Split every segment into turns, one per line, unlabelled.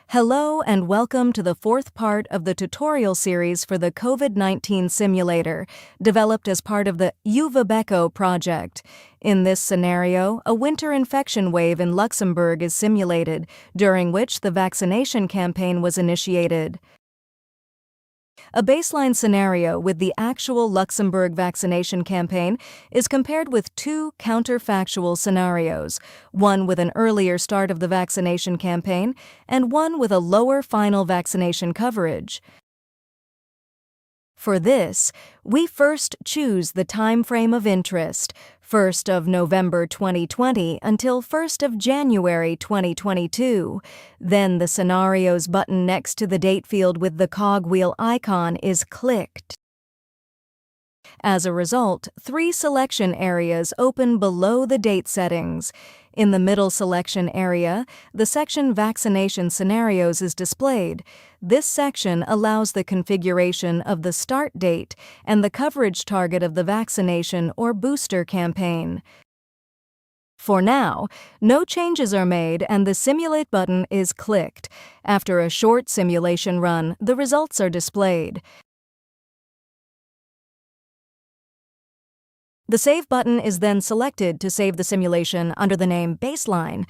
Hello and welcome to the fourth part of the tutorial series for the COVID-19 simulator, developed as part of the EUVABECO project. In this scenario, a winter infection wave in Luxembourg is simulated, during which the vaccination campaign was initiated. A baseline scenario with the actual Luxembourg vaccination campaign is compared with two counterfactual scenarios, one with an earlier start of the vaccination campaign and one with a lower final vaccination coverage. For this, we first choose the time frame of interest, 1st of November 2020 until 1st of January 2022. Then the Scenarios button next to the date field with the cogwheel icon is clicked. As a result, three selection areas open below the date settings. In the middle selection area, the section Vaccination Scenarios is displayed. This section allows the configuration of the start date and the coverage target of the vaccination or booster campaign. For now, no changes are made and the Simulate button is clicked. After a short simulation run, the results are displayed. The Save button is then selected to save the simulation under the name Baseline.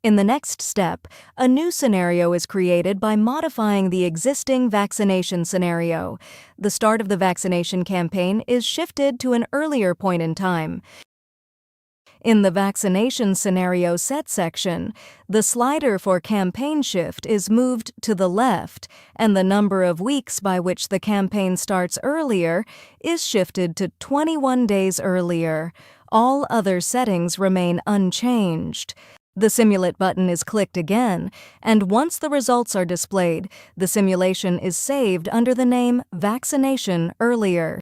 In the next step, a new scenario is created by modifying the existing vaccination scenario. The start of the vaccination campaign is shifted to an earlier point in time. In the Vaccination Scenario Set section, the slider for campaign shift is moved to the left, and the number of weeks by which the campaign starts earlier is shifted to 21 days earlier. All other settings remain unchanged. The Simulate button is clicked again, and once the results are displayed, the simulation is saved under the name Vaccination Earlier.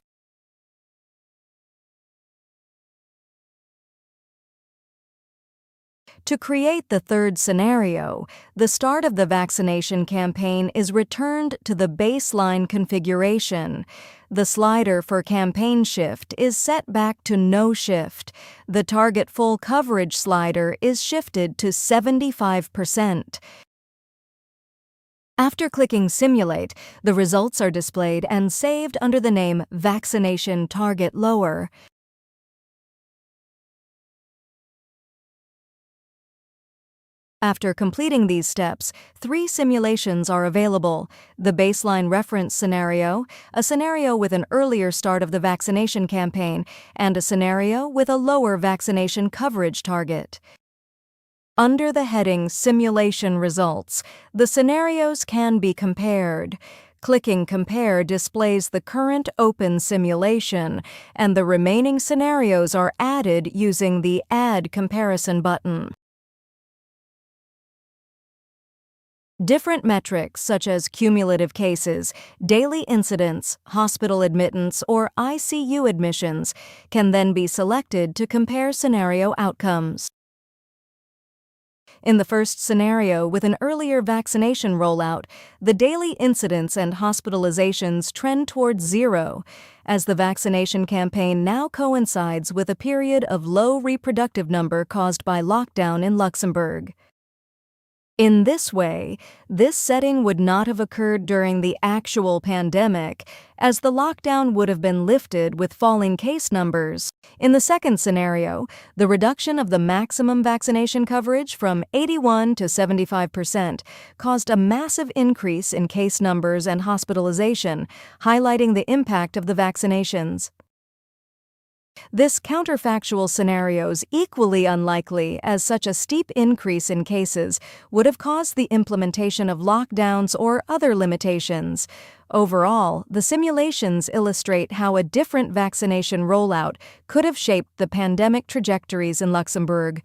To create the third scenario, the start of the vaccination campaign is returned to the baseline configuration. The slider for campaign shift is set back to no shift. The target full coverage slider is shifted to 75%. After clicking Simulate, the results are displayed and saved under the name Vaccination Target Lower. After completing these steps, three simulations are available: the baseline reference scenario, a scenario with an earlier start of the vaccination campaign, and a scenario with a lower vaccination coverage target. Under the heading Simulation Results, the scenarios can be compared. Clicking Compare displays the current open simulation, and the remaining scenarios are added using the Add Comparison button. Different metrics such as cumulative cases, daily incidence, hospital admittance, or ICU admissions can then be selected to compare scenario outcomes. In the first scenario, with an earlier vaccination rollout, the daily incidence and hospitalizations trend towards zero, as the vaccination campaign now coincides with a period of low reproductive number caused by lockdown in Luxembourg. In this way, this setting would not have occurred during the actual pandemic, as the lockdown would have been lifted with falling case numbers. In the second scenario, the reduction of the maximum vaccination coverage from 81 to 75% caused a massive increase in case numbers and hospitalization, highlighting the impact of the vaccinations. This counterfactual scenario is equally unlikely, as such a steep increase in cases would have caused the implementation of lockdowns or other limitations. Overall, the simulations illustrate how a different vaccination rollout could have shaped the pandemic trajectories in Luxembourg.